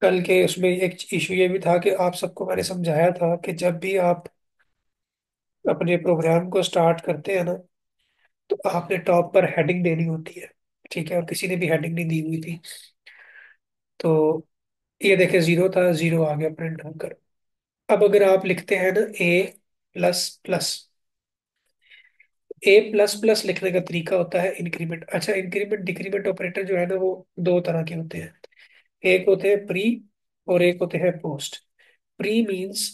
कल के उसमें एक इशू ये भी था कि आप सबको मैंने समझाया था कि जब भी आप अपने प्रोग्राम को स्टार्ट करते हैं ना, तो आपने टॉप पर हेडिंग देनी होती है। ठीक है, और किसी ने भी हेडिंग नहीं दी हुई थी। तो ये देखे, जीरो था, जीरो आ गया प्रिंट होकर। अब अगर आप लिखते हैं ना ए प्लस प्लस, ए प्लस प्लस लिखने का तरीका होता है इंक्रीमेंट। अच्छा, इंक्रीमेंट डिक्रीमेंट ऑपरेटर जो है ना, वो दो तरह के होते हैं। एक होते हैं प्री और एक होते हैं पोस्ट। प्री मींस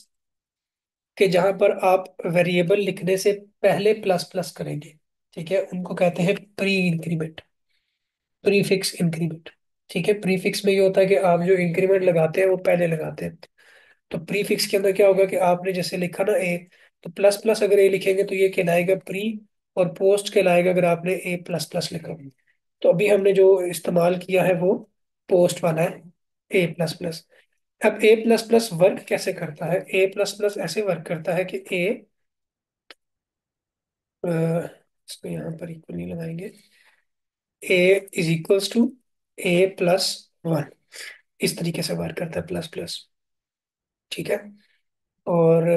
कि जहां पर आप वेरिएबल लिखने से पहले प्लस प्लस करेंगे। ठीक है, उनको कहते हैं प्री इंक्रीमेंट, प्रीफिक्स इंक्रीमेंट। ठीक है, प्रीफिक्स में ये होता है कि आप जो इंक्रीमेंट लगाते हैं वो पहले लगाते हैं। तो प्रीफिक्स के अंदर क्या होगा कि आपने जैसे लिखा ना ए, तो प्लस प्लस अगर ए लिखेंगे तो ये कहलाएगा प्री, और पोस्ट कहलाएगा अगर आपने ए प्लस प्लस लिखा। तो अभी हमने जो इस्तेमाल किया है वो पोस्ट वाला है, ए प्लस प्लस। अब ए प्लस प्लस वर्क कैसे करता है? ए प्लस प्लस ऐसे वर्क करता है कि ए, इसको यहाँ पर इक्वल नहीं लगाएंगे, A is equals to A plus one. इस तरीके से वर्क करता है प्लस प्लस। ठीक है, और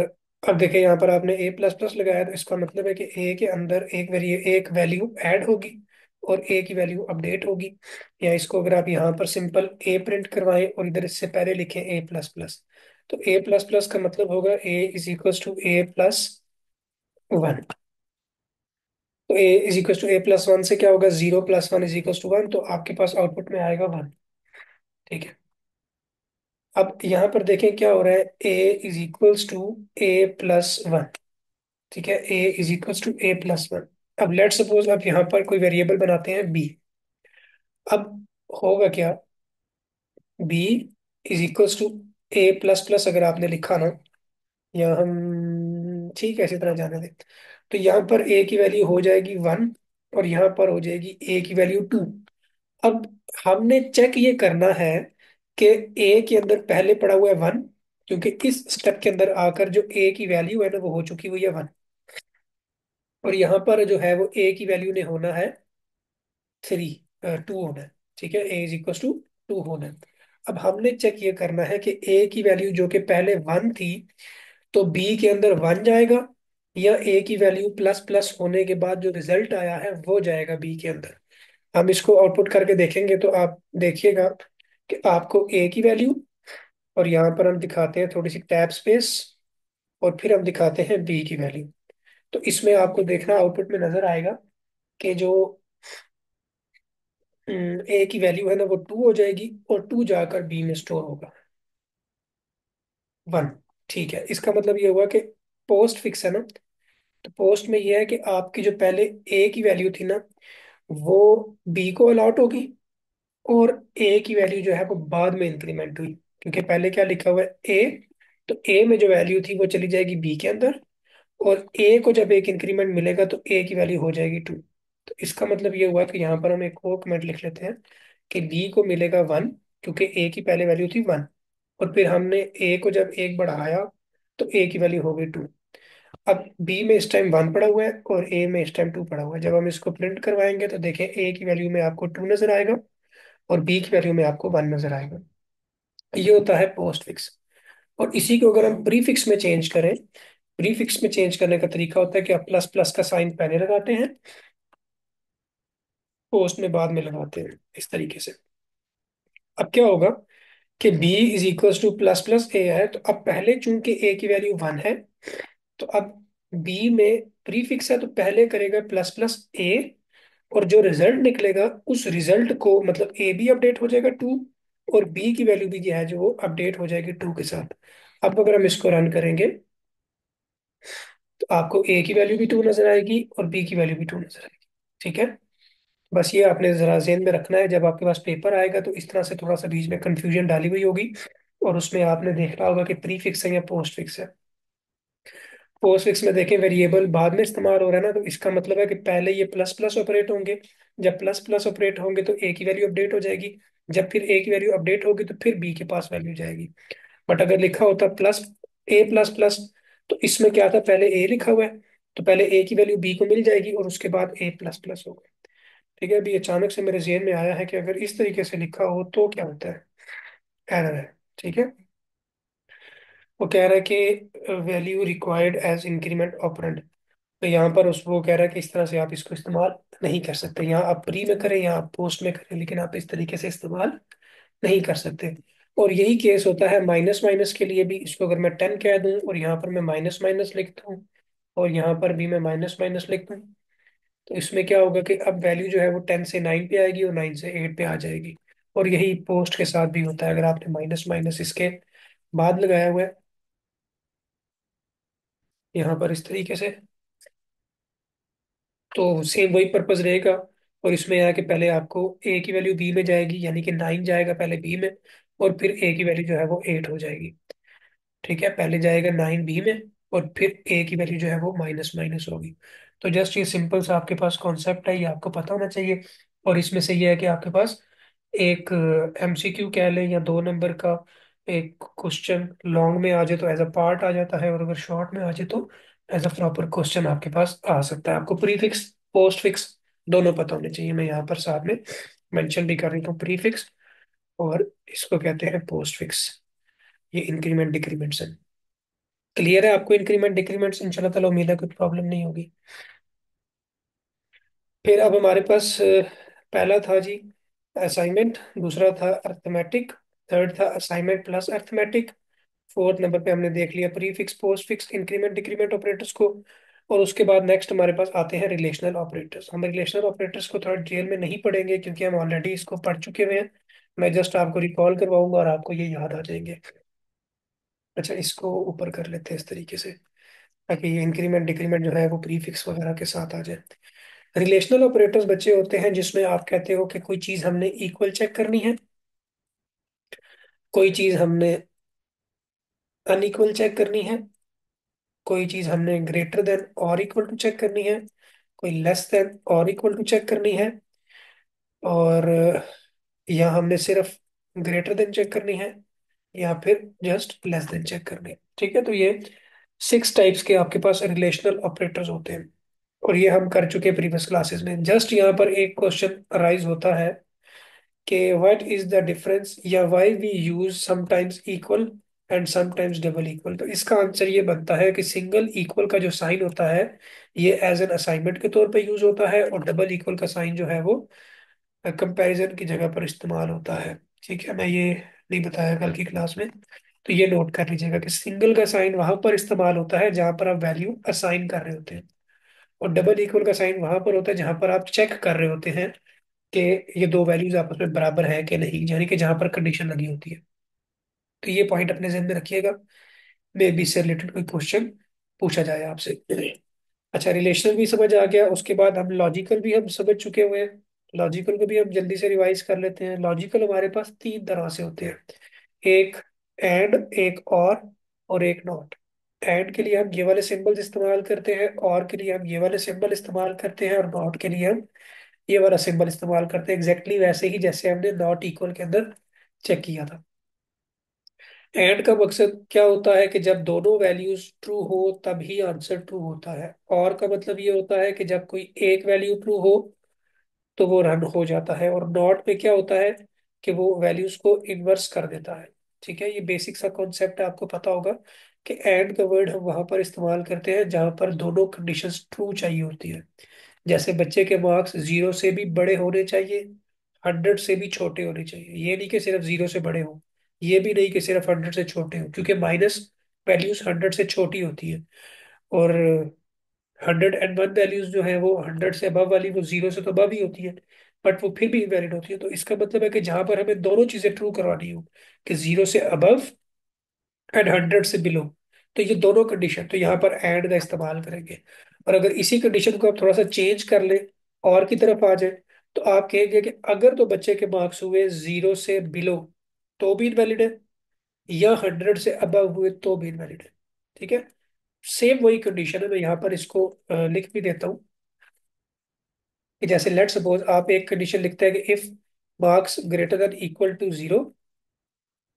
अब देखिए यहाँ पर आपने ए प्लस प्लस लगाया, तो इसका मतलब है कि ए के अंदर एक वैल्यू ऐड होगी और ए की वैल्यू अपडेट होगी। या इसको अगर आप यहाँ पर सिंपल ए प्रिंट करवाएं और इधर इससे पहले लिखें ए प्लस प्लस, तो ए प्लस प्लस का मतलब होगा A is equal to A plus one. तो A is equal to A plus one से क्या होगा, zero plus one is equal to one, तो आपके पास आउटपुट में आएगा वन। ठीक है, अब यहाँ पर देखें क्या हो रहा है, A is equals to A plus one. ठीक है, A is equals to A plus one. अब लेट सपोज आप यहाँ पर कोई वेरिएबल बनाते हैं बी। अब होगा क्या, B is equals to A plus plus अगर आपने लिखा ना, या हम ठीक है इसी तरह जाने दें, तो यहाँ पर ए की वैल्यू हो जाएगी वन, और यहाँ पर हो जाएगी ए की वैल्यू टू। अब हमने चेक ये करना है कि ए के अंदर पहले पड़ा हुआ है वन, क्योंकि इस स्टेप के अंदर आकर जो ए की वैल्यू है ना वो हो चुकी हुई है वन, और यहाँ पर जो है वो ए की वैल्यू ने होना है थ्री, टू होना है। ठीक है, A is equal to to होना है। अब हमने चेक ये करना है कि ए की वैल्यू जो कि पहले वन थी, तो बी के अंदर वन जाएगा, या ए की वैल्यू प्लस प्लस होने के बाद जो रिजल्ट आया है वो जाएगा बी के अंदर। हम इसको आउटपुट करके देखेंगे तो आप देखिएगा कि आपको ए की वैल्यू, और यहाँ पर हम दिखाते हैं थोड़ी सी टैब स्पेस, और फिर हम दिखाते हैं बी की वैल्यू। तो इसमें आपको देखना आउटपुट में नजर आएगा कि जो ए की वैल्यू है ना वो टू हो जाएगी, और टू जाकर बी में स्टोर होगा वन। ठीक है, इसका मतलब ये हुआ कि पोस्ट फिक्स है ना, तो पोस्ट में ये है कि आपकी जो पहले ए की वैल्यू थी ना वो बी को अलॉट होगी, और ए की वैल्यू जो है वो बाद में इंक्रीमेंट हुई, क्योंकि पहले क्या लिखा हुआ है ए, तो ए में जो वैल्यू थी वो चली जाएगी बी के अंदर, और ए को जब एक इंक्रीमेंट मिलेगा तो ए की वैल्यू हो जाएगी टू। तो इसका मतलब ये हुआ कि यहाँ पर हम एक और कमेंट लिख लेते हैं कि बी को मिलेगा वन, क्योंकि ए की पहले वैल्यू थी वन, और फिर हमने ए को जब एक बढ़ाया तो ए की वैल्यू हो गई टू। अब बी में इस टाइम वन पड़ा हुआ है और ए में इस टाइम टू पड़ा हुआ है। जब हम इसको प्रिंट करवाएंगे तो देखें ए की वैल्यू में आपको टू नजर आएगा, और बी की वैल्यू में आपको वन नजर आएगा। ये होता है पोस्ट फिक्स। और इसी को अगर हम प्रीफिक्स में चेंज करें, प्रीफिक्स में चेंज करने का तरीका होता है कि आप प्लस प्लस का साइन पहले लगाते हैं, पोस्ट में बाद में लगाते हैं, इस तरीके से। अब क्या होगा कि b is equal to plus plus A है, तो अब पहले चूंकि a की वैल्यू वन है, तो अब b में प्रीफिक्स है तो पहले करेगा प्लस प्लस a, और जो रिजल्ट निकलेगा उस रिजल्ट को मतलब a भी अपडेट हो जाएगा टू, और b की वैल्यू भी जो है जो वो अपडेट हो जाएगी टू के साथ। अब अगर हम इसको रन करेंगे तो आपको a की वैल्यू भी टू नजर आएगी और b की वैल्यू भी टू नजर आएगी। ठीक है, बस ये आपने जरा जेहन में रखना है, जब आपके पास पेपर आएगा तो इस तरह से थोड़ा सा बीच में कंफ्यूजन डाली हुई होगी, और उसमें आपने देखना होगा कि प्री फिक्स है या पोस्ट फिक्स है। पोस्ट फिक्स में देखें वेरिएबल बाद में इस्तेमाल हो रहा है ना, तो इसका मतलब है कि पहले ये प्लस प्लस ऑपरेट होंगे, जब प्लस प्लस ऑपरेट होंगे तो ए की वैल्यू अपडेट हो जाएगी, जब फिर ए की वैल्यू अपडेट होगी तो फिर बी के पास वैल्यू जाएगी। बट अगर लिखा होता प्लस ए प्लस प्लस, तो इसमें क्या था, पहले ए लिखा हुआ है तो पहले ए की वैल्यू बी को मिल जाएगी और उसके बाद ए प्लस प्लस होगा। ठीक है, अभी अचानक से मेरे जेहन में आया है कि अगर इस तरीके से लिखा हो तो क्या होता है। एरर है। ठीक है। वो कह रहा है कि value required as increment operand. तो यहाँ पर उस वो कह रहा है कि इस तरह से आप इसको इस्तेमाल नहीं कर सकते, यहाँ आप प्री में करें या आप पोस्ट में करें, लेकिन आप इस तरीके से इस्तेमाल नहीं कर सकते। और यही केस होता है माइनस माइनस के लिए भी। इसको अगर मैं 10 कह दूं और यहाँ पर मैं माइनस माइनस लिखता हूँ और यहाँ पर भी मैं माइनस माइनस लिखता हूँ, तो इसमें क्या होगा कि अब वैल्यू जो है वो 10 से 9 पे आएगी और 9 से 8 पे आ जाएगी। और यही पोस्ट के साथ भी होता है, अगर आपने माइनस माइनस इसके बाद लगाया हुआ है यहाँ पर इस तरीके से, तो सेम वही पर्पज रहेगा। और इसमें यह है कि पहले आपको ए की वैल्यू बी में जाएगी, यानी कि 9 जाएगा पहले बी में, और फिर ए की वैल्यू जो है वो 8 हो जाएगी। ठीक है, पहले जाएगा 9 बी में और फिर ए की वैल्यू जो है वो माइनस माइनस होगी। तो जस्ट ये सिंपल सा आपके पास कॉन्सेप्ट है, ये आपको पता होना चाहिए। और इसमें से ये है कि आपके पास एक एमसीक्यू कह लें या 2 नंबर का एक क्वेश्चन लॉन्ग में आ जाए तो एज अ पार्ट आ जाता है, और अगर शॉर्ट में आ जाए तो एज अ प्रॉपर क्वेश्चन आपके पास आ सकता है। आपको प्री फिक्स पोस्ट फिक्स दोनों पता होने चाहिए। मैं यहाँ पर साथ में मेंशन भी कर रही हूँ प्री फिक्स, और इसको कहते हैं पोस्ट फिक्स। ये इंक्रीमेंट डिक्रीमेंट से क्लियर है आपको। इंक्रीमेंट डिक्रीमेंट इंशाल्लाह ताला उम्मीद है कोई प्रॉब्लम नहीं होगी। फिर अब हमारे पास पहला था जी असाइनमेंट, दूसरा था अर्थमेटिक, थर्ड था assignment plus arithmetic, fourth number पे हमने देख लिया pre fix post fix increment decrement operators को। और उसके बाद नेक्स्ट हमारे पास आते हैं रिलेशनल ऑपरेटर्स। हम रिलेशनल ऑपरेटर्स को थोड़ा डिटेल में नहीं पढ़ेंगे क्योंकि हम ऑलरेडी इसको पढ़ चुके हुए हैं। मैं जस्ट आपको रिकॉल करवाऊंगा और आपको ये याद आ जाएंगे। अच्छा, इसको ऊपर कर लेते हैं इस तरीके से ताकि ये इंक्रीमेंट डिक्रीमेंट जो है वो प्री फिक्स वगैरह के साथ आ जाए। रिलेशनल ऑपरेटर्स बच्चे होते हैं जिसमें आप कहते हो कि कोई चीज हमने इक्वल चेक करनी है, कोई चीज हमने अनइक्वल चेक करनी है, कोई चीज हमने ग्रेटर देन और इक्वल टू चेक करनी है, कोई लेस देन और इक्वल टू चेक करनी है, और या हमने सिर्फ ग्रेटर देन चेक करनी है, या फिर जस्ट लेस देन चेक करनी है। ठीक है, तो ये 6 टाइप्स के आपके पास रिलेशनल ऑपरेटर्स होते हैं, और ये हम कर चुके हैं प्रीवियस क्लासेस में। जस्ट यहाँ पर एक क्वेश्चन अराइज होता है कि व्हाट इज द डिफरेंस या why we use sometimes equal and sometimes double equal. तो इसका आंसर ये बनता है कि सिंगल इक्वल का जो साइन होता है ये एज एन असाइनमेंट के तौर पे यूज होता है, और डबल इक्वल का साइन जो है वो कंपैरिजन की जगह पर इस्तेमाल होता है। ठीक है, मैं ये नहीं बताया कल की क्लास में, तो ये नोट कर लीजिएगा कि सिंगल का साइन वहां पर इस्तेमाल होता है जहां पर आप वैल्यू असाइन कर रहे होते हैं, और डबल इक्वल का साइन वहां पर होता है जहां पर आप चेक कर रहे होते हैं कि ये दो वैल्यूज आपस में बराबर है कि नहीं, यानी कि जहां पर कंडीशन लगी होती है। तो ये पॉइंट अपने जहन में रखिएगा, मे बी इससे रिलेटेड कोई क्वेश्चन पूछा जाए आपसे। अच्छा, रिलेशनल भी समझ आ गया। उसके बाद हम लॉजिकल भी हम समझ चुके हुए हैं। लॉजिकल को भी हम जल्दी से रिवाइज कर लेते हैं। लॉजिकल हमारे पास 3 तरह से होते हैं, एक एंड, एक और एक नॉट। एंड के लिए हम ये वाले सिंबल्स इस्तेमाल करते हैं, और के लिए हम ये वाले सिंबल इस्तेमाल करते हैं, और नॉट के लिए हम ये वाला सिंबल इस्तेमाल करते हैं, एग्जैक्टली वैसे ही जैसे हमने नॉट इक्वल के अंदर चेक किया था। एंड का मकसद क्या होता है कि जब दोनों वैल्यूज ट्रू हो तब ही आंसर ट्रू होता है। और का मतलब ये होता है कि जब कोई एक वैल्यू ट्रू हो तो वो रन हो जाता है। और नॉट में क्या होता है कि वो वैल्यूज को इन्वर्स कर देता है। ठीक है, ये बेसिक सा कॉन्सेप्ट आपको पता होगा कि एंड का वर्ड हम वहां पर इस्तेमाल करते हैं जहां पर दोनों कंडीशंस ट्रू चाहिए होती है। जैसे बच्चे के मार्क्स 0 से भी बड़े होने चाहिए, 100 से भी छोटे होने चाहिए। ये नहीं कि सिर्फ 0 से बड़े हो, ये भी नहीं कि सिर्फ 100 से छोटे हो, क्योंकि माइनस वैल्यूज 100 से छोटी होती है, और 101 वैल्यूज जो है वो 100 से अबव वाली वो 0 से तो अबव ही होती है, बट वो फिर भी इनवैलिड होती है। तो इसका मतलब है कि जहां पर हमें दोनों चीजें ट्रू करवानी हो, कि 0 से अबव एंड 100 से बिलो, तो ये दोनों कंडीशन तो यहाँ पर एंड का इस्तेमाल करेंगे। और अगर इसी कंडीशन को आप थोड़ा सा चेंज कर ले और की तरफ आ जाए, तो आप कहेंगे कि अगर तो बच्चे के मार्क्स हुए 0 से बिलो तो भी इनवैलिड है, या 100 से अबव हुए तो भी इनवैलिड है। ठीक है, सेम वही कंडीशन है। मैं यहाँ पर इसको लिख भी देता हूँ कि जैसे लेट सपोज आप एक कंडीशन लिखते हैं कि if marks greater than equal to 0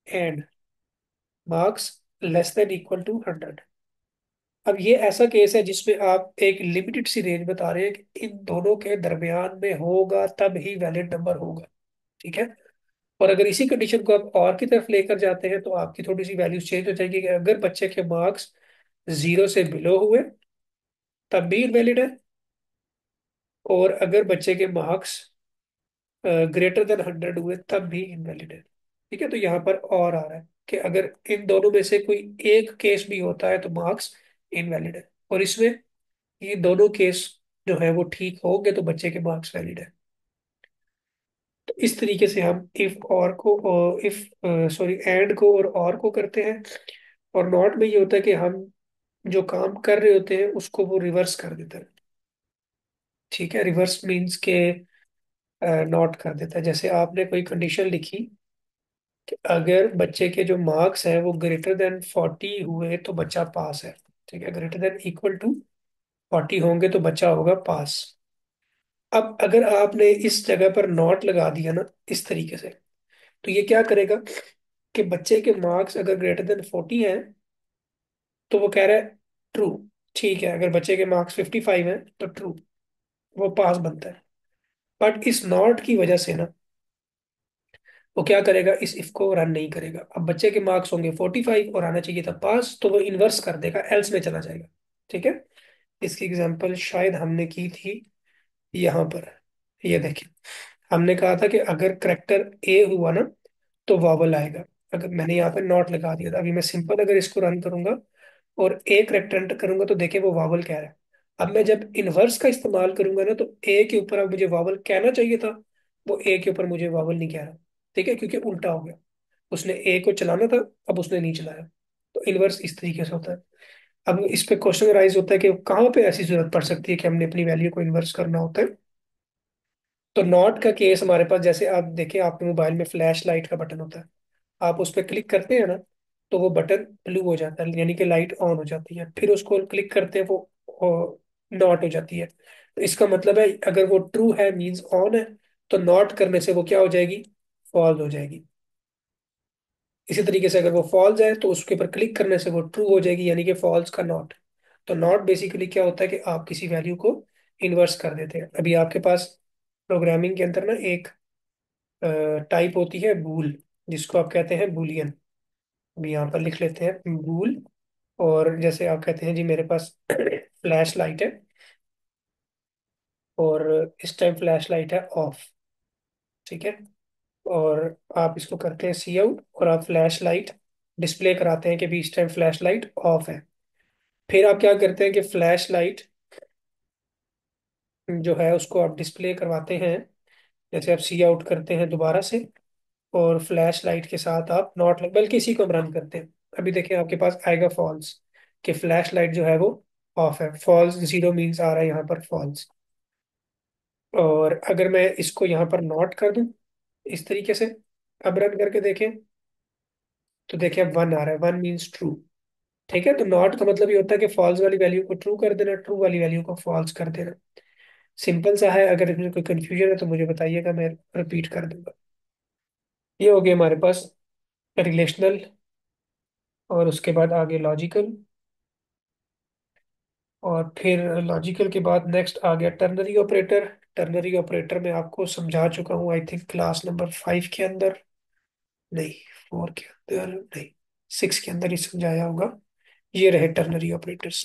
and marks less than equal to 100। अब ये ऐसा केस है जिसमें आप एक लिमिटेड सी रेंज बता रहे हैं कि इन दोनों के दरमियान में होगा तब ही वैलिड नंबर होगा। ठीक है। और अगर इसी कंडीशन को आप और की तरफ लेकर जाते हैं तो आपकी थोड़ी सी वैल्यूज चेंज हो जाएगी कि अगर बच्चे के मार्क्स 0 से बिलो हुए तब भी इनवैलिड है, और अगर बच्चे के मार्क्स ग्रेटर देन 100 हुए तब भी इनवैलिड है। ठीक है। तो यहाँ पर और आ रहा है कि अगर इन दोनों में से कोई एक केस भी होता है तो मार्क्स इनवैलिड है, और इसमें ये दोनों केस जो है वो ठीक होंगे तो बच्चे के मार्क्स वैलिड है। तो इस तरीके से हम इफ और को, इफ सॉरी एंड को और को करते हैं। और नॉट में ये होता है कि हम जो काम कर रहे होते हैं उसको वो रिवर्स कर देता है। ठीक है। रिवर्स मीन्स के नॉट कर देता है। जैसे आपने कोई कंडीशन लिखी कि अगर बच्चे के जो मार्क्स हैं वो ग्रेटर देन 40 हुए तो बच्चा पास है। ठीक है। ग्रेटर देन इक्वल टू 40 होंगे तो बच्चा होगा पास। अब अगर आपने इस जगह पर नॉट लगा दिया ना इस तरीके से, तो ये क्या करेगा कि बच्चे के मार्क्स अगर ग्रेटर देन 40 हैं तो वो कह रहा है ट्रू। ठीक है। अगर बच्चे के मार्क्स 55 हैं तो ट्रू, वो पास बनता है। बट इस नॉट की वजह से ना वो क्या करेगा, इस इफ को रन नहीं करेगा। अब बच्चे के मार्क्स होंगे 45 और आना चाहिए था पास, तो वो इन्वर्स कर देगा, एल्स में चला जाएगा। ठीक है। इसकी एग्जांपल शायद हमने की थी यहाँ पर। ये देखिए, हमने कहा था कि अगर करेक्टर ए हुआ ना तो वावल आएगा। अगर मैंने यहाँ पे नॉट लगा दिया था, अभी मैं सिंपल अगर इसको रन करूंगा और ए करेक्टर एंटर करूंगा तो देखिए वो वावल कह रहा है। अब मैं जब इनवर्स का इस्तेमाल करूंगा ना तो ए के ऊपर अब मुझे वावल कहना चाहिए था, वो ए के ऊपर मुझे वावल नहीं कह रहा। ठीक है, क्योंकि उल्टा हो गया। उसने ए को चलाना था, अब उसने नहीं चलाया। तो इनवर्स इस तरीके से होता है। अब इस पे क्वेश्चन राइज होता है कि कहाँ पे ऐसी जरूरत पड़ सकती है कि हमने अपनी वैल्यू को इन्वर्स करना होता है। तो नॉट का केस हमारे पास, जैसे आप देखें आपके मोबाइल में फ्लैश लाइट का बटन होता है, आप उस पर क्लिक करते हैं ना तो वो बटन ब्लू हो जाता है, यानी कि लाइट ऑन हो जाती है। फिर उसको क्लिक करते हैं वो नॉट हो जाती है। तो इसका मतलब है अगर वो ट्रू है मींस ऑन है, तो नॉट करने से वो क्या हो जाएगी, फॉल्स हो जाएगी। इसी तरीके से अगर वो फॉल्स है तो उसके ऊपर क्लिक करने से वो ट्रू हो जाएगी, यानी कि फॉल्स का नॉट। तो नॉट बेसिकली क्या होता है कि आप किसी वैल्यू को इन्वर्स कर देते हैं। अभी आपके पास प्रोग्रामिंग के अंदर ना एक टाइप होती है बूल, जिसको आप कहते हैं बूलियन। अभी यहाँ पर लिख लेते हैं बूल। और जैसे आप कहते हैं जी मेरे पास फ्लैश लाइट है और इस टाइम फ्लैश लाइट है ऑफ। ठीक है। और आप इसको करते हैं सी आउट और आप फ्लैश लाइट डिस्प्ले कराते हैं कि भी इस टाइम फ्लैश लाइट ऑफ है। फिर आप क्या करते हैं कि फ्लैश लाइट जो है उसको आप डिस्प्ले करवाते हैं। जैसे आप सी आउट करते हैं दोबारा से और फ्लैश लाइट के साथ आप नॉट, बल्कि इसी को हम रन करते हैं। अभी देखिए आपके पास आएगा फॉल्स, कि फ्लैश लाइट जो है वो ऑफ है। फॉल्स 0 मीन्स आ रहा है यहाँ पर फॉल्स। और अगर मैं इसको यहाँ पर नॉट कर दूं इस तरीके से, अब रन करके देखें तो देखिए अब 1 आ रहा है, 1 मीन्स ट्रू। ठीक है। तो नॉट का मतलब ये होता है कि फॉल्स वाली वैल्यू को ट्रू कर देना, ट्रू वाली वैल्यू को फॉल्स कर देना। सिंपल सा है। अगर इसमें कोई कंफ्यूजन है तो मुझे बताइएगा, मैं रिपीट कर दूंगा। ये हो गया हमारे पास रिलेशनल, और उसके बाद आगे लॉजिकल, और फिर लॉजिकल के बाद नेक्स्ट आ गया टर्नरी ऑपरेटर। टर्नरी ऑपरेटर में आपको समझा चुका हूँ आई थिंक क्लास नंबर 5 के अंदर, नहीं 4 के अंदर नहीं, 6 के अंदर ही समझाया होगा। ये रहे टर्नरी ऑपरेटर्स।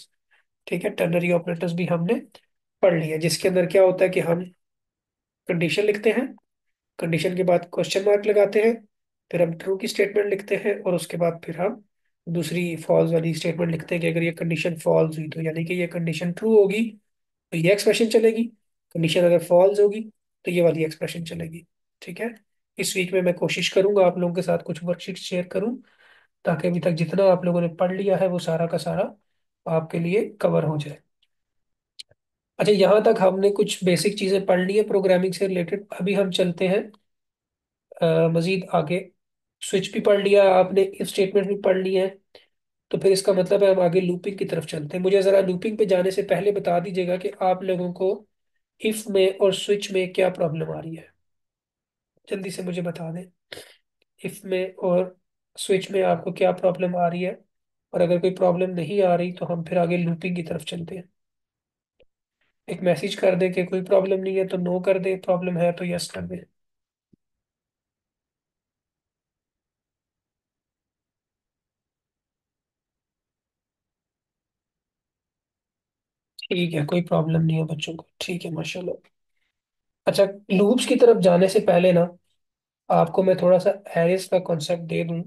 ठीक है। टर्नरी ऑपरेटर्स भी हमने पढ़ लिया, जिसके अंदर क्या होता है कि हम कंडीशन लिखते हैं, कंडीशन के बाद क्वेश्चन मार्क लगाते हैं, फिर हम ट्रू की स्टेटमेंट लिखते हैं, और उसके बाद फिर हम दूसरी फॉल्स वाली स्टेटमेंट लिखते हैं कि अगर ये कंडीशन फॉल्स हुई तो यानी कि ये कंडीशन ट्रू होगी तो ये एक्सप्रेशन चलेगी, कंडीशन अगर फॉल्स होगी तो ये वाली एक्सप्रेशन चलेगी। ठीक है। इस वीक में मैं कोशिश करूंगा आप लोगों के साथ कुछ वर्कशीट शेयर करूं, ताकि अभी तक जितना आप लोगों ने पढ़ लिया है वो सारा का सारा आपके लिए कवर हो जाए। अच्छा, यहाँ तक हमने कुछ बेसिक चीजें पढ़ ली है प्रोग्रामिंग से रिलेटेड। अभी हम चलते हैं मजीद आगे। स्विच भी पढ़ लिया आपने, इफ स्टेटमेंट भी पढ़ ली है, तो फिर इसका मतलब है हम आगे लूपिंग की तरफ चलते हैं। मुझे जरा लूपिंग पे जाने से पहले बता दीजिएगा कि आप लोगों को इफ में और स्विच में क्या प्रॉब्लम आ रही है, जल्दी से मुझे बता दें। इफ में और स्विच में आपको क्या प्रॉब्लम आ रही है। और अगर कोई प्रॉब्लम नहीं आ रही तो हम फिर आगे लूपिंग की तरफ चलते हैं। एक मैसेज कर दे कि कोई प्रॉब्लम नहीं है तो नो कर दे, प्रॉब्लम है तो यस कर दे। ठीक है, कोई प्रॉब्लम नहीं है बच्चों को, ठीक है माशाल्लाह। अच्छा, लूप्स की तरफ जाने से पहले ना आपको मैं थोड़ा सा एरेज का कॉन्सेप्ट दे दूं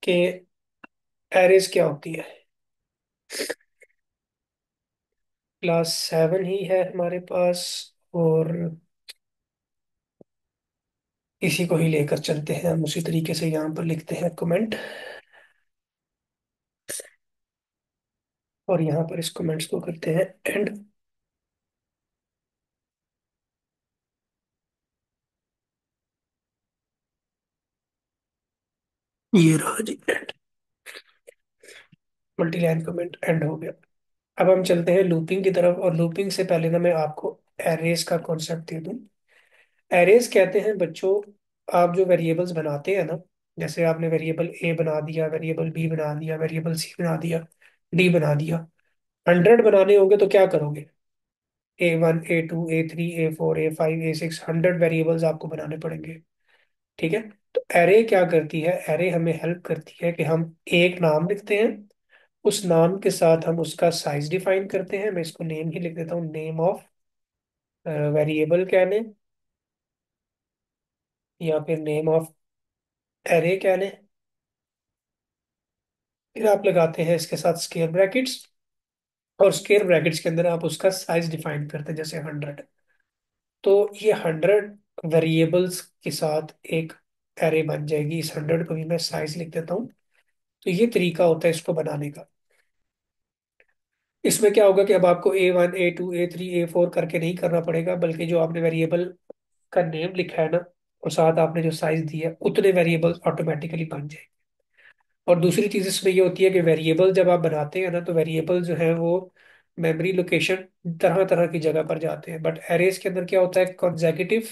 कि एरेज क्या होती है। क्लास 7 ही है हमारे पास, और इसी को ही लेकर चलते हैं हम, उसी तरीके से यहाँ पर लिखते हैं कमेंट, और यहाँ पर इस कमेंट्स को करते हैं एंड। ये रहा जी end, multi line comment end हो गया। अब हम चलते हैं लूपिंग की तरफ, और लूपिंग से पहले ना मैं आपको एरेज का कॉन्सेप्ट दे दूं। एरेज कहते हैं बच्चों, आप जो वेरिएबल्स बनाते हैं ना, जैसे आपने वेरिएबल ए बना दिया, वेरिएबल बी बना दिया, वेरिएबल सी बना दिया, डी बना दिया। 100 बनाने होंगे तो क्या करोगे? A1 A2 A3 A4 A5 A6, 100 variables आपको बनाने पड़ेंगे। ठीक है। तो एरे क्या करती है? एरे हमें हेल्प करती है कि हम एक नाम लिखते हैं, उस नाम के साथ हम उसका साइज डिफाइन करते हैं। मैं इसको नेम ही लिख देता हूँ, नेम ऑफ वेरिएबल कह लें, या फिर नेम ऑफ एरे कह लें। फिर आप लगाते हैं इसके साथ स्क्वायर ब्रैकेट्स, और स्क्वायर ब्रैकेट्स के अंदर आप उसका साइज डिफाइन करते हैं, जैसे 100। तो ये 100 वेरिएबल्स के साथ एक एरे बन जाएगी। इस 100 को भी मैं साइज लिख देता हूँ। तो ये तरीका होता है इसको बनाने का। इसमें क्या होगा कि अब आपको A1 A2 A3 A4 करके नहीं करना पड़ेगा, बल्कि जो आपने वेरिएबल का नेम लिखा है ना, और साथ आपने जो साइज दिया है, उतने वेरिएबल्स ऑटोमेटिकली बन जाएंगे। और दूसरी चीज इसमें ये होती है कि वेरिएबल जब आप बनाते हैं ना, तो वेरिएबल जो है वो मेमोरी लोकेशन तरह तरह की जगह पर जाते हैं, बट एरेज के अंदर क्या होता है, कॉन्जेक्यूटिव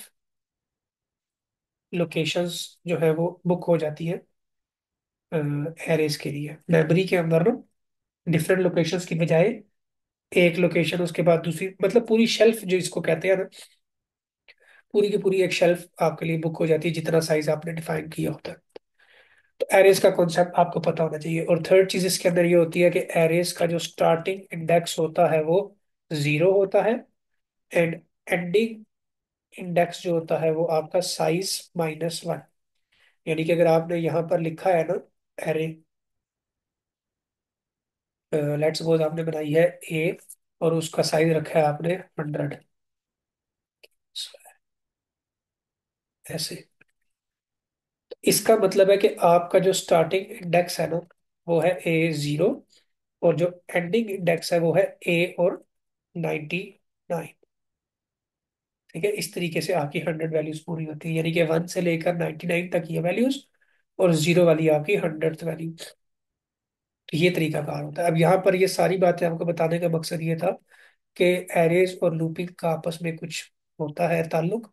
लोकेशंस जो है वो बुक हो जाती है एरेज के लिए मेमोरी के अंदर ना। डिफरेंट लोकेशंस की बजाय एक लोकेशन, उसके बाद दूसरी, मतलब पूरी शेल्फ जो इसको कहते हैं ना, पूरी की पूरी एक शेल्फ आपके लिए बुक हो जाती है, जितना साइज आपने डिफाइन किया होता है। तो एरेज का कॉन्सेप्ट आपको पता होना चाहिए। और थर्ड चीज इसके अंदर ये होती है कि एरेज का जो स्टार्टिंग इंडेक्स होता है वो 0 होता है, एंड एंडिंग इंडेक्स जो होता है वो आपका साइज -1। यानी कि अगर आपने यहाँ पर लिखा है ना एरे, लेट्स सपोज आपने बनाई है ए, और उसका साइज रखा है आपने 100, ऐसे। इसका मतलब है कि आपका जो स्टार्टिंग इंडेक्स है ना, वो है A0, और जो एंडिंग इंडेक्स है वो है A और 99। ठीक है, इस तरीके से आपकी 100 वैल्यूज पूरी होती है, यानी कि 1 से लेकर 99 तक ये वैल्यूज, और 0 वाली आपकी 100th वैल्यू। तो ये तरीका कार होता है। अब यहाँ पर ये सारी बातें आपको बताने का मकसद ये था कि एरेज और लूपिंग का आपस में कुछ होता है ताल्लुक।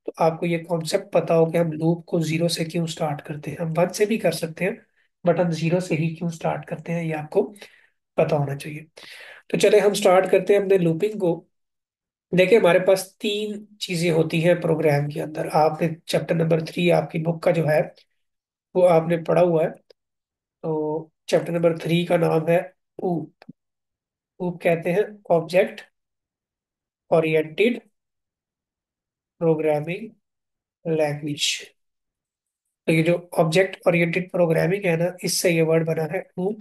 तो आपको ये कॉन्सेप्ट पता हो कि हम लूप को 0 से क्यों स्टार्ट करते हैं। हम 1 से भी कर सकते हैं, बट हम 0 से ही क्यों स्टार्ट करते हैं, ये आपको पता होना चाहिए। तो चले हम स्टार्ट करते हैं अपने लूपिंग को। देखिए, हमारे पास 3 चीजें होती हैं प्रोग्राम के अंदर। आपने चैप्टर नंबर 3 आपकी बुक का जो है वो आपने पढ़ा हुआ है। तो चैप्टर नंबर 3 का नाम है ऊप। ऊप कहते हैं ऑब्जेक्ट ओरिएंटेड प्रोग्रामिंग लैंग्वेज। तो ये जो ऑब्जेक्ट ओरिएंटेड प्रोग्रामिंग है ना, इससे ये वर्ड बना है ऊप।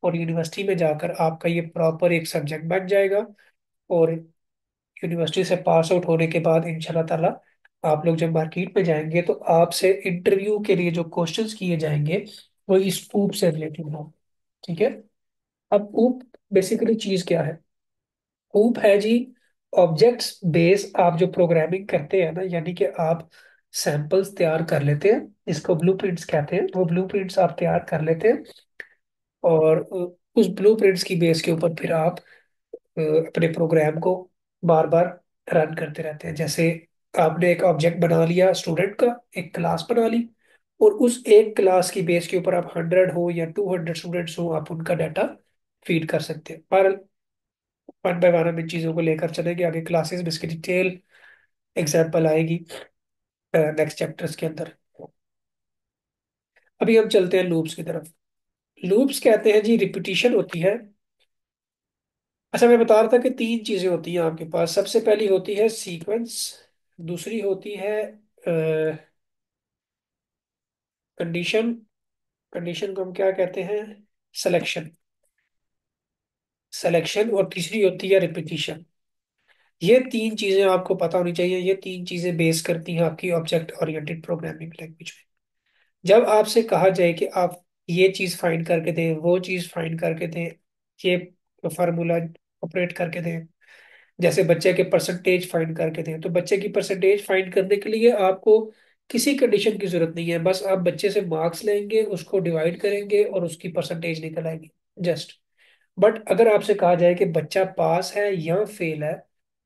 और यूनिवर्सिटी में जाकर आपका ये प्रॉपर एक सब्जेक्ट बन जाएगा। और यूनिवर्सिटी से पास आउट होने के बाद इंशाल्लाह ताला आप लोग जब मार्केट में जाएंगे तो आपसे इंटरव्यू के लिए जो क्वेश्चंस किए जाएंगे वो इस ऊप से रिलेटेड हो। ठीक है। अब ऊप बेसिकली चीज क्या है? ऊप है जी ऑब्जेक्ट्स बेस। आप जो प्रोग्रामिंग करते हैं ना, यानी कि आप सैंपल्स तैयार कर लेते हैं, इसको ब्लूप्रिंट्स कहते हैं। वो ब्लूप्रिंट्स आप तैयार कर लेते हैं, और उस ब्लूप्रिंट्स की बेस के ऊपर फिर आप अपने प्रोग्राम को बार बार रन करते रहते हैं। जैसे आपने एक ऑब्जेक्ट बना लिया स्टूडेंट का, एक क्लास बना ली, और उस एक क्लास की बेस के ऊपर आप 100 हो या 200 स्टूडेंट्स हो, आप उनका डाटा फीड कर सकते हैं। पर वन बाय वन हम इन चीज़ों को लेकर चलेंगे आगे क्लासेस में, इसकी डिटेल एग्जाम्पल आएगी नेक्स्ट चैप्टर्स के अंदर। अभी हम चलते हैं लूप्स की तरफ। लूप्स कहते हैं जी रिपीटिशन होती है। अच्छा, मैं बता रहा था कि तीन चीजें होती हैं आपके पास। सबसे पहली होती है सीक्वेंस, दूसरी होती है कंडीशन, कंडीशन को हम क्या कहते हैं, सिलेक्शन, सिलेक्शन, और तीसरी होती है रिपीटिशन। ये तीन चीजें आपको पता होनी चाहिए। ये तीन चीजें बेस करती हैं आपकी ऑब्जेक्ट ओरिएंटेड प्रोग्रामिंग लैंग्वेज में। जब आपसे कहा जाए कि आप ये चीज फाइंड करके दें, वो चीज फाइंड करके दें, ये फार्मूला ऑपरेट करके दें, जैसे बच्चे के परसेंटेज फाइंड करके दें, तो बच्चे की परसेंटेज फाइंड करने के लिए आपको किसी कंडीशन की जरूरत नहीं है। बस आप बच्चे से मार्क्स लेंगे, उसको डिवाइड करेंगे और उसकी परसेंटेज निकल आएगी, जस्ट। बट अगर आपसे कहा जाए कि बच्चा पास है या फेल है,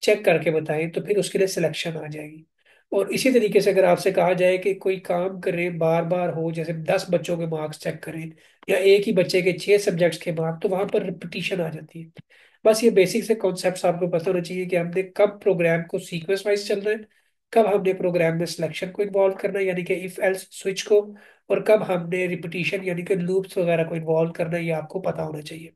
चेक करके बताएं, तो फिर उसके लिए सिलेक्शन आ जाएगी। और इसी तरीके से अगर आपसे कहा जाए कि कोई काम करें बार बार हो, जैसे 10 बच्चों के मार्क्स चेक करें या एक ही बच्चे के 6 सब्जेक्ट्स के मार्क्स, तो वहां पर रिपीटिशन आ जाती है। बस ये बेसिक से कॉन्सेप्ट्स आपको पता होना चाहिए कि हमने कब प्रोग्राम को सीक्वेंस वाइज चल रहे हैं, कब हमने प्रोग्राम में सिलेक्शन को इन्वॉल्व करना है यानी कि इफ एल्स स्विच को, और कब हमने रिपीटिशन यानी कि लूप्स वगैरह को इन्वॉल्व करना है, ये आपको पता होना चाहिए।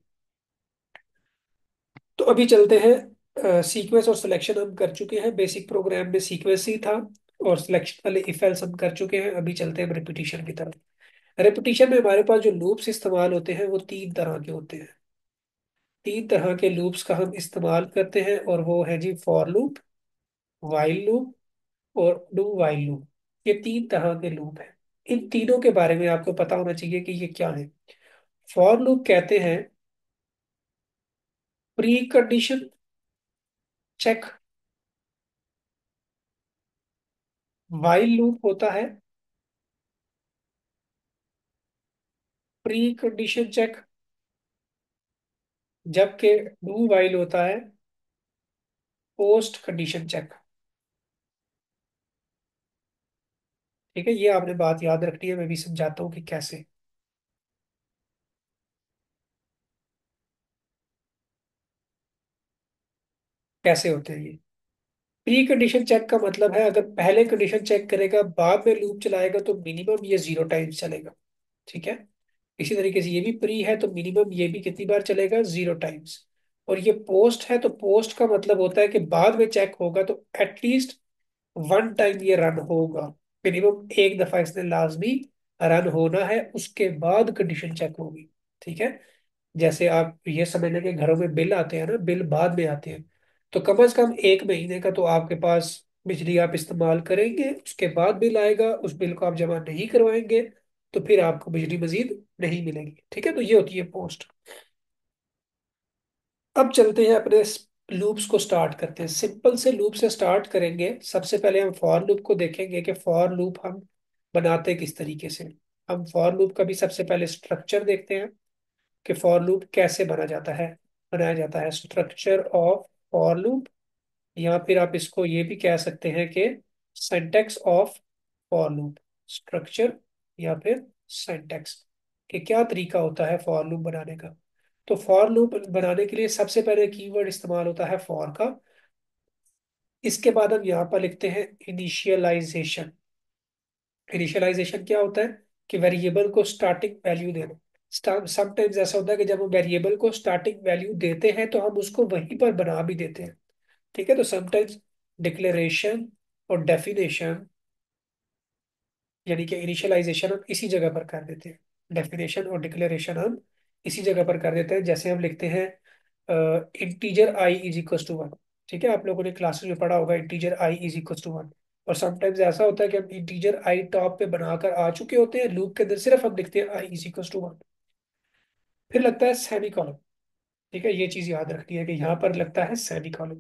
तो अभी चलते हैं, सीक्वेंस और सिलेक्शन हम कर चुके हैं, बेसिक प्रोग्राम में सीक्वेंस ही था, और सिलेक्शन वाले इफ एल्स हम कर चुके हैं। अभी चलते हैं रिपीटिशन की तरफ। रिपीटिशन में हमारे पास जो लूप्स इस्तेमाल होते हैं वो तीन तरह के होते हैं। तीन तरह के लूप्स का हम इस्तेमाल करते हैं, और वो है जी फॉर लूप, वाइल लूप और डू वाइल लूप। ये तीन तरह के लूप हैं। इन तीनों के बारे में आपको पता होना चाहिए कि ये क्या है। फॉर लूप कहते हैं pre condition check, while loop होता है प्री कंडीशन चेक, जबकि डू वाइल होता है पोस्ट कंडीशन चेक। ठीक है, ये आपने बात याद रखनी है, मैं भी समझाता हूँ कि कैसे कैसे होते हैं ये। प्री कंडीशन चेक का मतलब है अगर पहले कंडीशन चेक करेगा बाद में लूप चलाएगा तो मिनिमम ये 0 टाइम्स चलेगा। ठीक है, इसी तरीके से ये भी प्री है तो मिनिमम ये भी कितनी बार चलेगा, 0 टाइम्स। और ये पोस्ट है तो पोस्ट का मतलब होता है कि बाद में चेक होगा तो एटलीस्ट 1 टाइम ये रन होगा। मिनिमम एक दफा इसने लाजमी रन होना है, उसके बाद कंडीशन चेक होगी। ठीक है, जैसे आप ये समझ लें कि घरों में बिल आते हैं ना, बिल बाद में आते हैं, तो कम से कम एक महीने का तो आपके पास बिजली आप इस्तेमाल करेंगे, उसके बाद बिल आएगा, उस बिल को आप जमा नहीं करवाएंगे तो फिर आपको बिजली मजीद नहीं मिलेगी। ठीक है, तो ये होती है पोस्ट। अब चलते हैं अपने लूप्स को स्टार्ट करते हैं। सिंपल से लूप से स्टार्ट करेंगे। सबसे पहले हम फॉर लूप को देखेंगे कि फॉर लूप हम बनाते किस तरीके से। हम फॉर लूप का भी सबसे पहले स्ट्रक्चर देखते हैं कि फॉर लूप कैसे बना जाता है। बनाया जाता है स्ट्रक्चर ऑफ फॉर लूप, या फिर आप इसको ये भी कह सकते हैं कि syntax of for loop. Structure या फिर सिंटेक्स, कि क्या तरीका होता है फॉर लूप बनाने का। तो फॉर लूप बनाने के लिए सबसे पहले कीवर्ड इस्तेमाल होता है फॉर का। इसके बाद हम यहाँ पर लिखते हैं इनिशियलाइजेशन। इनिशियलाइजेशन क्या होता है कि वेरिएबल को स्टार्टिंग वैल्यू देना। समटाइम्स ऐसा होता है कि जब हम वेरिएबल को स्टार्टिंग वैल्यू देते हैं तो हम उसको वहीं पर बना भी देते हैं। ठीक है, तो समटाइम्स डिक्लेरेशन और डेफिनेशन यानी कि इनिशियलाइजेशन हम इसी जगह पर कर देते हैं। डेफिनेशन और डिक्लेरेशन हम इसी जगह पर कर देते हैं। जैसे हम लिखते हैं integer I is equal to 1। ठीक है, आप लोगों ने क्लासेस में पढ़ा होगा integer I is equal to 1। और समटाइम्स ऐसा होता है कि हम इंटीजर आई टॉप पे बनाकर आ चुके होते हैं, लूप के अंदर सिर्फ हम लिखते हैं आई इज इक्वल टू 1। फिर लगता है सेमी कॉलन। ठीक है, ये चीज याद रखनी है कि यहाँ पर लगता है सेमी कॉलन।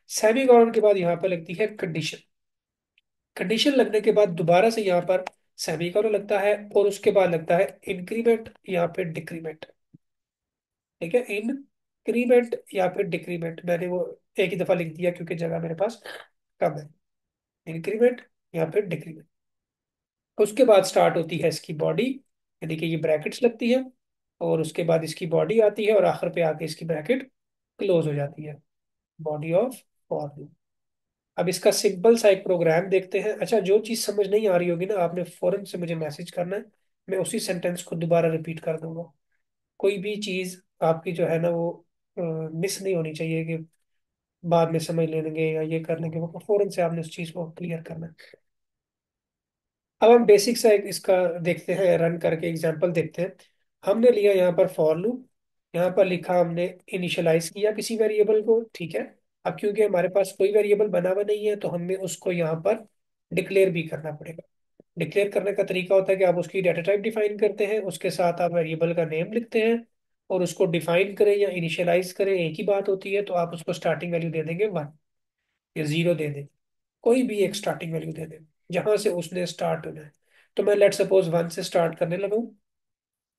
सेमी कॉलन के बाद यहाँ पर लगती है कंडीशन। कंडीशन लगने के बाद दोबारा से यहाँ पर सेमीकोलन लगता है, और उसके बाद लगता है इंक्रीमेंट या फिर डिक्रीमेंट। ठीक है, इंक्रीमेंट या फिर डिक्रीमेंट, मैंने वो एक ही दफा लिख दिया क्योंकि जगह मेरे पास कम है। इंक्रीमेंट या फिर डिक्रीमेंट। उसके बाद स्टार्ट होती है इसकी बॉडी, यानी कि ये ब्रैकेट्स लगती है, और उसके बाद इसकी बॉडी आती है, और आखिर पे आके इसकी ब्रैकेट क्लोज हो जाती है। Body of for loop. अब इसका सिंपल सा एक प्रोग्राम देखते हैं। अच्छा, जो चीज समझ नहीं आ रही होगी ना, आपने फौरन से मुझे मैसेज करना है, मैं उसी सेंटेंस को दोबारा रिपीट कर दूंगा। कोई भी चीज आपकी जो है ना वो मिस नहीं होनी चाहिए कि बाद में समझ लेंगे या ये कर लेंगे, वो फौरन से आपने उस चीज को क्लियर करना है। अब हम बेसिक सा एक इसका देखते हैं, रन करके एग्जांपल देखते हैं। हमने लिया यहाँ पर फॉर लूप, यहाँ पर लिखा हमने इनिशियलाइज किया किसी वेरिएबल को, ठीक है। अब क्योंकि हमारे पास कोई वेरिएबल बना हुआ नहीं है, तो हमें उसको यहाँ पर डिक्लेयर भी करना पड़ेगा। डिक्लेयर करने का तरीका होता है कि आप उसकी डाटा टाइप डिफाइन करते हैं, उसके साथ आप वेरिएबल का नेम लिखते हैं, और उसको डिफाइन करें या इनिशियलाइज करें एक ही बात होती है। तो आप उसको स्टार्टिंग वैल्यू दे देंगे 1 या 0 दे देंगे, कोई भी एक स्टार्टिंग वैल्यू दे देंगे जहां से उसने स्टार्ट होना है। तो मैं लेट सपोज 1 से स्टार्ट करने लगा हूं,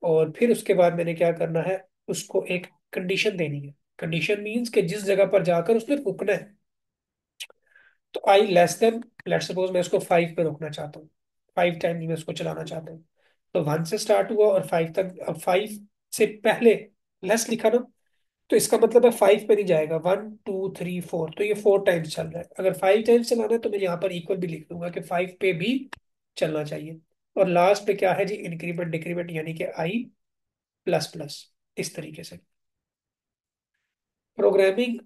और फिर उसके बाद मैंने क्या करना है, उसको एक कंडीशन देनी है। कंडीशन मीन्स कि जिस जगह पर जाकर उसने रुकना है। तो आई लेस देन, लेट सपोज मैं उसको 5 पे रोकना चाहता हूँ, 5 टाइम्स मैं उसको चलाना चाहता हूँ। तो 1 से स्टार्ट हुआ और 5 तक, अब 5 से पहले लेस लिखा ना, तो इसका मतलब है 5 पे नहीं जाएगा, 1 2 3 4, तो ये 4 टाइम्स चल रहा है। अगर 5 टाइम्स चलाना है तो मैं यहाँ पर इक्वल भी लिख दूंगा कि 5 पे भी चलना चाहिए। और लास्ट पे क्या है जी, इंक्रीमेंट डिक्रीमेंट, यानी कि आई प्लस प्लस। इस तरीके से प्रोग्रामिंग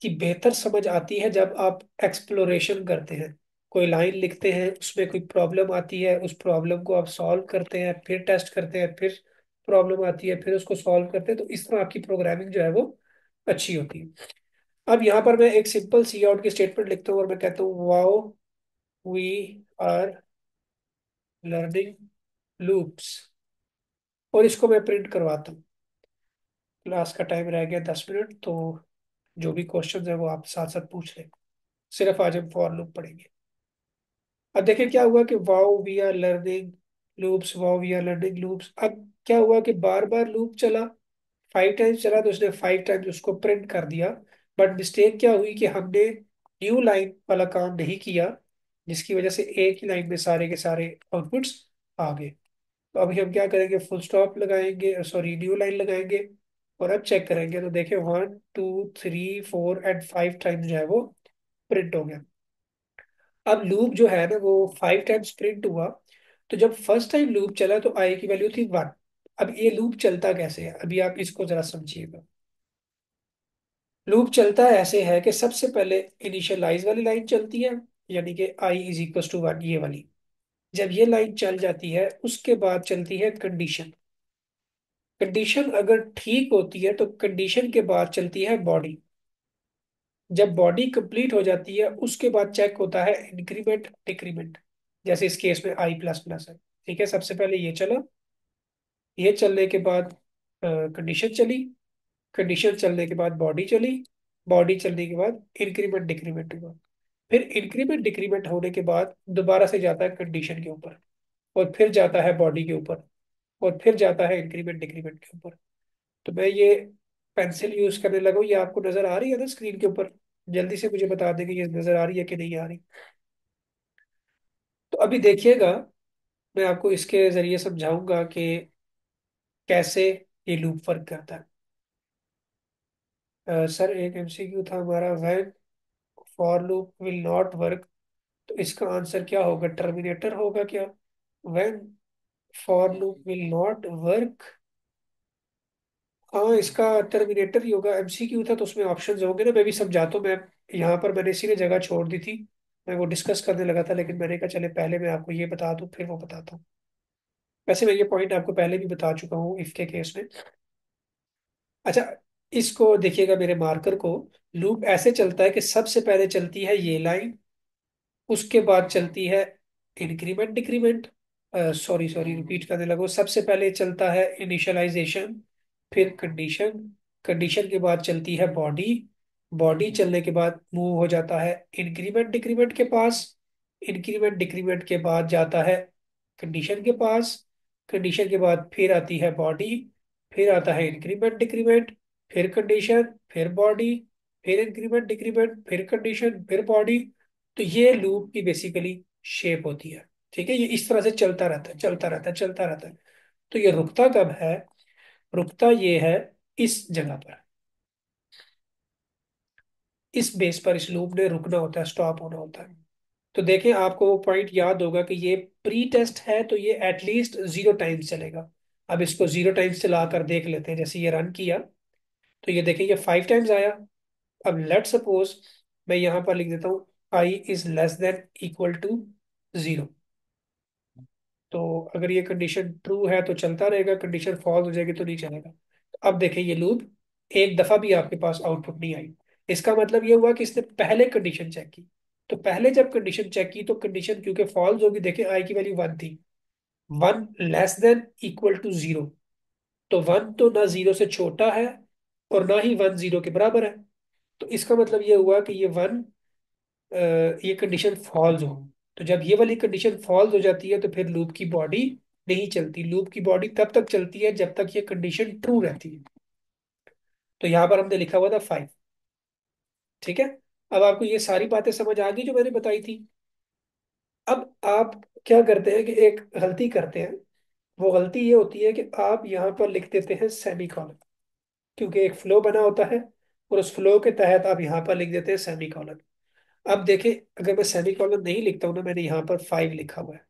की बेहतर समझ आती है जब आप एक्सप्लोरेशन करते हैं। कोई लाइन लिखते हैं, उसमें कोई प्रॉब्लम आती है, उस प्रॉब्लम को आप सॉल्व करते हैं, फिर टेस्ट करते हैं, फिर प्रॉब्लम आती है, फिर उसको सॉल्व करते हैं। तो इस तरह आपकी प्रोग्रामिंग जो है वो अच्छी होती है। अब यहाँ पर मैं एक सिंपल सी आउट की स्टेटमेंट लिखता हूँ, और मैं कहता हूँ wow we are learning loops, और इसको मैं प्रिंट करवाता हूँ। क्लास का टाइम रह गया 10 मिनट, तो जो भी क्वेश्चन है वो आप साथ साथ पूछ लें। सिर्फ आज हम फॉर लूप पढ़ेंगे। अब देखिए क्या हुआ कि wow we are learning loops, wow we are learning loops. अब क्या हुआ कि बार बार लूप चला, 5 टाइम्स चला, तो उसने 5 टाइम्स उसको प्रिंट कर दिया। बट मिस्टेक क्या हुई कि हमने न्यू लाइन वाला काम नहीं किया, जिसकी वजह से एक ही लाइन में सारे के सारे आउटपुट्स आ गए। तो अभी हम क्या करेंगे, फुल स्टॉप लगाएंगे, सॉरी न्यू लाइन लगाएंगे, और अब चेक करेंगे तो देखें 1 2 3 4 एंड 5 टाइम्स जो है वो प्रिंट हो गया। अब लूप जो है ना वो 5 टाइम्स प्रिंट हुआ। तो जब फर्स्ट टाइम लूप चला तो आई की वैल्यू थी 1। अब ये लूप चलता कैसे है, अभी आप इसको जरा समझिएगा। लूप चलता ऐसे है कि सबसे पहले इनिशियलाइज वाली लाइन चलती है, यानी कि आई इज इक्वल टू 1, ये वाली। जब ये लाइन चल जाती है उसके बाद चलती है कंडीशन। कंडीशन अगर ठीक होती है तो कंडीशन के बाद चलती है बॉडी। जब बॉडी कंप्लीट हो जाती है उसके बाद चेक होता है इंक्रीमेंट डिक्रीमेंट, जैसे इस केस में आई प्लस प्लस है। ठीक है, सबसे पहले ये चला, ये चलने के बाद कंडीशन चली, कंडीशन चलने के बाद बॉडी चली, बॉडी चलने के बाद इंक्रीमेंट डिक्रीमेंट हुआ। फिर इंक्रीमेंट डिक्रीमेंट होने के बाद दोबारा से जाता है कंडीशन के ऊपर, और फिर जाता है बॉडी के ऊपर, और फिर जाता है इंक्रीमेंट डिक्रीमेंट के ऊपर। तो मैं ये पेंसिल यूज करने लगा हूँ, ये आपको नजर आ रही है ना स्क्रीन के ऊपर? जल्दी से मुझे बता देंगे ये नजर आ रही है कि नहीं आ रही। तो अभी देखिएगा, मैं आपको इसके जरिए समझाऊंगा कि कैसे ये लूप वर्क करता है। सर एक एमसीक्यू था हमारा, when for loop will not work, तो इसका आंसर क्या होगा, टर्मिनेटर होगा क्या? When for loop will not work, हाँ इसका टर्मिनेटर ही होगा। एमसीक्यू था तो उसमें ऑप्शंस होंगे ना, मैं भी समझाता हूँ। मैं यहाँ पर मैंने इसी ने जगह छोड़ दी थी, मैं वो डिस्कस करने लगा था, लेकिन मैंने कहा चले पहले मैं आपको ये बता दूं फिर वो बताता हूँ। वैसे मैं ये पॉइंट आपको पहले भी बता चुका हूँ इफ के केस में। अच्छा, इसको देखिएगा मेरे मार्कर को। लूप ऐसे चलता है कि सबसे पहले चलती है ये लाइन, उसके बाद चलती है increment decrement, sorry sorry repeat करने लगो, सबसे पहले चलता है इनिशियलाइजेशन, फिर कंडीशन, कंडीशन के बाद चलती है बॉडी, बॉडी चलने के बाद मूव हो जाता है इंक्रीमेंट डिक्रीमेंट के पास, इंक्रीमेंट डिक्रीमेंट के बाद जाता है कंडीशन के पास, कंडीशन के बाद फिर आती है बॉडी, फिर आता है इंक्रीमेंट डिक्रीमेंट, फिर कंडीशन, फिर बॉडी, फिर इंक्रीमेंट डिक्रीमेंट, फिर कंडीशन, फिर बॉडी। तो ये लूप की बेसिकली शेप होती है। ठीक है, ये इस तरह से चलता रहता है, चलता रहता है, चलता रहता है। तो ये रुकता कब है? रुकता ये है इस जगह पर, इस बेस पर इस लूप ने रुकना होता है, स्टॉप होना होता है। तो देखें, आपको वो पॉइंट याद होगा कि ये प्री टेस्ट है, तो ये एटलीस्ट 0 टाइम्स चलेगा। अब इसको 0 टाइम्स चला कर देख लेते हैं। जैसे ये रन किया, तो ये देखें, ये 5 टाइम्स आया। अब लेट सपोज मैं यहां पर लिख देता हूँ I is less than equal to 0। तो अगर ये कंडीशन ट्रू है तो चलता रहेगा, कंडीशन फॉल्स हो जाएगी तो नहीं चलेगा। तो अब देखें, ये लूप एक दफा भी आपके पास आउटपुट नहीं आई। इसका मतलब ये हुआ कि इसने पहले कंडीशन चेक की। तो पहले जब कंडीशन चेक की तो कंडीशन क्योंकि फॉल्स होगी, देखें आई की वैल्यू 1 थी। 1 < <0 तो 1 तो ना 0 से छोटा है और ना ही 1 0 के बराबर है। तो इसका मतलब ये हुआ कि ये कंडीशन फॉल्स हो। तो जब ये वाली कंडीशन फॉल्स हो जाती है तो फिर लूप की बॉडी नहीं चलती। लूप की बॉडी तब तक चलती है जब तक ये कंडीशन ट्रू रहती है। तो यहाँ पर हमने लिखा हुआ था 5। ठीक है, अब आपको ये सारी बातें समझ आ गई जो मैंने बताई थी। अब आप क्या करते हैं कि एक गलती करते हैं। वो गलती ये होती है कि आप यहाँ पर लिख देते हैं सेमी कॉलन, क्योंकि एक फ्लो बना होता है और उस फ्लो के तहत आप यहाँ पर लिख देते हैं सेमी कॉलन। अब देखें, अगर मैं सेमी कॉलन नहीं लिखता हूँ ना, मैंने यहाँ पर 5 लिखा हुआ है,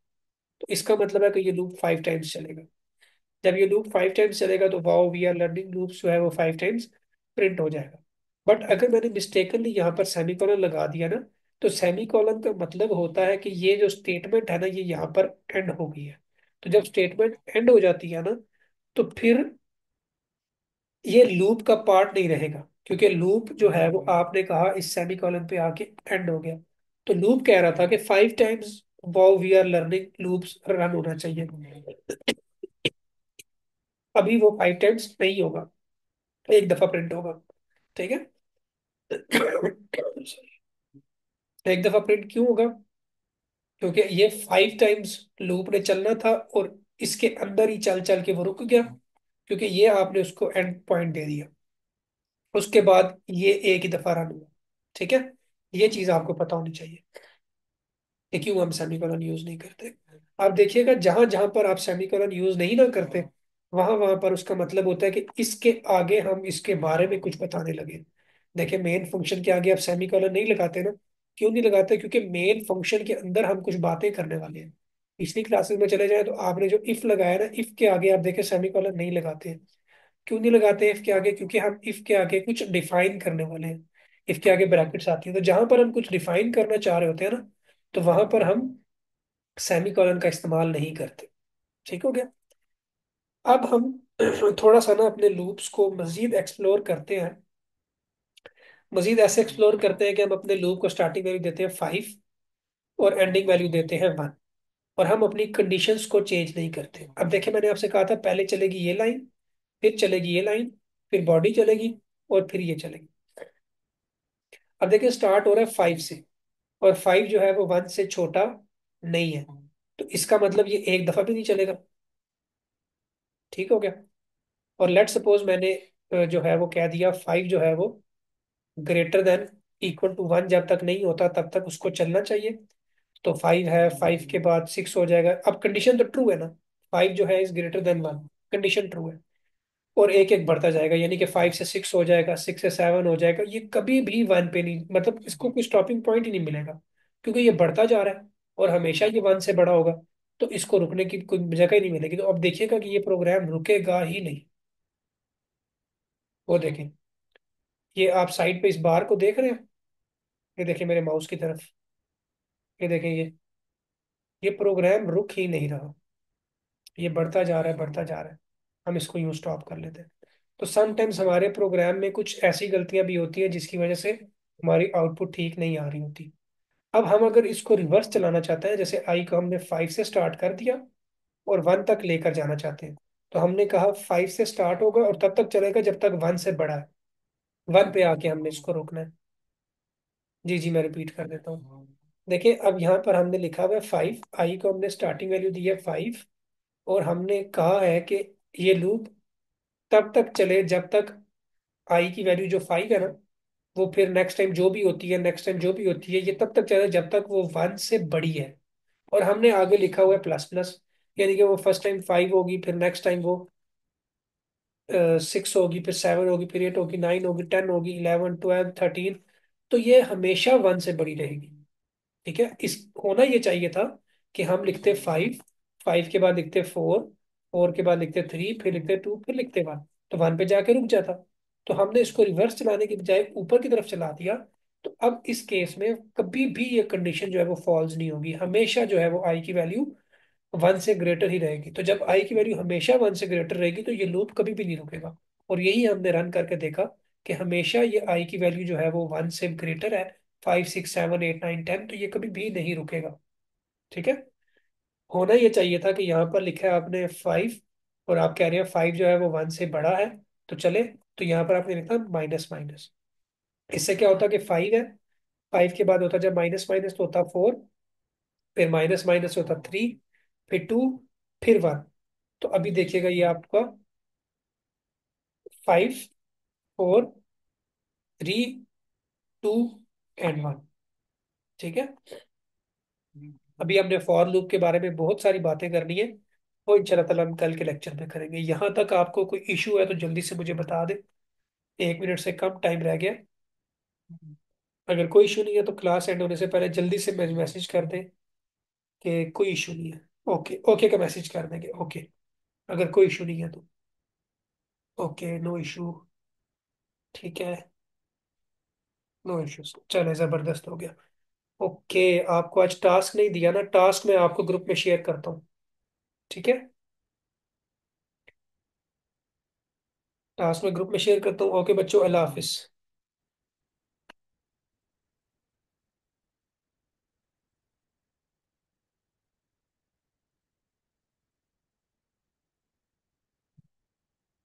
तो इसका मतलब है कि ये लूप 5 टाइम्स चलेगा। जब ये लूप 5 टाइम्स चलेगा तो wow we are learning loops जो है वो 5 टाइम्स प्रिंट हो जाएगा। बट अगर मैंने मिस्टेकनली यहाँ पर सेमीकोलन लगा दिया ना, तो सेमीकोलन का मतलब होता है कि ये जो स्टेटमेंट है ना, ये यहाँ पर एंड हो गई है। तो जब स्टेटमेंट एंड हो जाती है ना, तो फिर ये लूप का पार्ट नहीं रहेगा, क्योंकि लूप जो है वो आपने कहा इस सेमीकोलन पे आके एंड हो गया। तो लूप कह रहा था कि 5 times wow we are learning loops run होना चाहिए। अभी वो 5 टाइम्स नहीं होगा, एक दफा प्रिंट होगा। ठीक है। एक दफा प्रिंट क्यों होगा? क्योंकि ये 5 टाइम्स लूप ने चलना था और इसके अंदर ही चल चल के वो रुक गया, क्योंकि ये आपने उसको एंड पॉइंट दे दिया। उसके बाद ये एक ही दफा रन हुआ। ठीक है, ये चीज आपको पता होनी चाहिए कि क्यों हम सेमीकोलन यूज नहीं करते। आप देखिएगा, जहां जहां पर आप सेमीकोलन यूज नहीं ना करते, वहां वहां पर उसका मतलब होता है कि इसके आगे हम इसके बारे में कुछ बताने लगे। देखिए, मेन फंक्शन के आगे आप सेमीकोलन नहीं लगाते ना। क्यों नहीं लगाते? क्योंकि मेन फंक्शन के अंदर हम कुछ बातें करने वाले हैं। पिछली क्लासेस में चले जाए तो आपने जो इफ लगाया ना, इफ के आगे आप देखें सेमीकोलन नहीं लगाते हैं। क्यों नहीं लगाते इफ के आगे? क्योंकि हम इफ के आगे कुछ डिफाइन करने वाले हैं। इफ के आगे ब्रैकेट्स आती है, तो जहां पर हम कुछ डिफाइन करना चाह रहे होते हैं ना, तो वहां पर हम सेमीकोलन का इस्तेमाल नहीं करते। ठीक हो गया। अब हम थोड़ा सा ना अपने लूप्स को मजीद एक्सप्लोर करते हैं। मजीद ऐसे एक्सप्लोर करते हैं कि हम अपने लूप को स्टार्टिंग वैल्यू देते हैं 5 और एंडिंग वैल्यू देते हैं 1। और हम अपनी कंडीशंस को चेंज नहीं करते। अब देखिए, मैंने आपसे कहा था पहले चलेगी ये लाइन, फिर चलेगी ये लाइन, फिर बॉडी चलेगी और फिर ये चलेगी। अब देखिए, स्टार्ट हो रहा है 5 से, और 5 जो है वो 1 से छोटा नहीं है। तो इसका मतलब ये एक दफा भी नहीं चलेगा। ठीक हो गया। और लेट सपोज मैंने जो है वो कह दिया 5 जो है वो ग्रेटर देन इक्वल टू 1 जब तक नहीं होता तब तक उसको चलना चाहिए। तो 5 है, 5 के बाद 6 हो जाएगा। अब कंडीशन तो ट्रू है ना, 5 जो है is greater than 1, condition true है। और एक एक बढ़ता जाएगा, यानी कि 5 से 6 हो जाएगा, 6 से 7 हो जाएगा। ये कभी भी 1 पे नहीं, मतलब इसको कोई स्टॉपिंग पॉइंट ही नहीं मिलेगा, क्योंकि ये बढ़ता जा रहा है और हमेशा ये 1 से बड़ा होगा। तो इसको रुकने की कोई जगह ही नहीं मिलेगी। तो अब देखिएगा कि ये प्रोग्राम रुकेगा ही नहीं। वो देखें, ये आप साइड पे इस बार को देख रहे हैं? ये देखिए मेरे माउस की तरफ, ये देखें, ये प्रोग्राम रुक ही नहीं रहा। ये बढ़ता जा रहा है, बढ़ता जा रहा है। हम इसको यूं स्टॉप कर लेते हैं। तो समटाइम्स हमारे प्रोग्राम में कुछ ऐसी गलतियां भी होती है जिसकी वजह से हमारी आउटपुट ठीक नहीं आ रही होती। अब हम अगर इसको रिवर्स चलाना चाहते हैं, जैसे आई को हमने 5 से स्टार्ट कर दिया और 1 तक लेकर जाना चाहते हैं, तो हमने कहा 5 से स्टार्ट होगा और तब तक चलेगा जब तक 1 से बड़ा है। 1 पे आके हमने इसको रोकना है। जी जी, मैं रिपीट कर देता हूँ। देखिए, अब यहाँ पर हमने लिखा हुआ है 5, आई को हमने स्टार्टिंग वैल्यू दी है 5, और हमने कहा है कि ये लूप तब तक चले जब तक आई की वैल्यू जो 5 है ना, वो फिर नेक्स्ट टाइम जो भी होती है, नेक्स्ट टाइम जो भी होती है, ये तब तक चले जब तक वो 1 से बड़ी है। और हमने आगे लिखा हुआ है प्लस प्लस, यानी कि वो फर्स्ट टाइम 5 होगी, फिर नेक्स्ट टाइम वो 6 होगी, फिर 7 होगी, फिर 8 होगी, 9 होगी, 10 होगी, 11 12 13। तो ये हमेशा 1 से बड़ी रहेगी। ठीक है, इस होना ये चाहिए था कि हम लिखते 5, 5 के बाद लिखते 4, 4 के बाद लिखते 3, फिर लिखते 2, फिर लिखते 1, तो 1 पे जाके रुक जाता। तो हमने इसको रिवर्स चलाने की बजाय ऊपर की तरफ चला दिया। तो अब इस केस में कभी भी ये कंडीशन जो है वो फॉल्स नहीं होगी, हमेशा जो है वो आई की वैल्यू 1 से ग्रेटर ही रहेगी। तो जब आई की वैल्यू हमेशा 1 से ग्रेटर रहेगी तो ये लूप कभी भी नहीं रुकेगा। और यही हमने रन करके देखा कि हमेशा ये आई की वैल्यू जो है वो 1 से ग्रेटर है, 5 6 7 8 9 10, तो ये कभी भी नहीं रुकेगा। ठीक है, होना ये चाहिए था कि यहाँ पर लिखा है आपने 5, और आप कह रहे हैं 5 जो है वो 1 से बड़ा है, तो चले। तो यहाँ पर आपने लिखा माइनस माइनस। इससे क्या होता कि 5 है, 5 के बाद होता जब माइनस माइनस तो होता 4, फिर माइनस माइनस होता 3, फिर 2, फिर 1। तो अभी देखिएगा ये आपका 5 4 3 2 एंड 1। ठीक है, अभी हमने फॉर लूप के बारे में बहुत सारी बातें करनी है, वो इंशाल्लाह ताला हम कल के लेक्चर में करेंगे। यहाँ तक आपको कोई इशू है तो जल्दी से मुझे बता दें, 1 मिनट से कम टाइम रह गया। अगर कोई इशू नहीं है तो क्लास एंड होने से पहले जल्दी से मैसेज कर दें कि कोई इशू नहीं है। ओके, ओके का मैसेज कर देंगे, ओके, अगर कोई इशू नहीं है तो। Okay, no issue. ठीक है, नो इश्यूज, चले जबरदस्त हो गया। ओके, आपको आज टास्क नहीं दिया ना, टास्क मैं आपको ग्रुप में शेयर करता हूँ। ठीक है, टास्क में ग्रुप में शेयर करता हूँ। ओके बच्चों, अल्लाह हाफिज।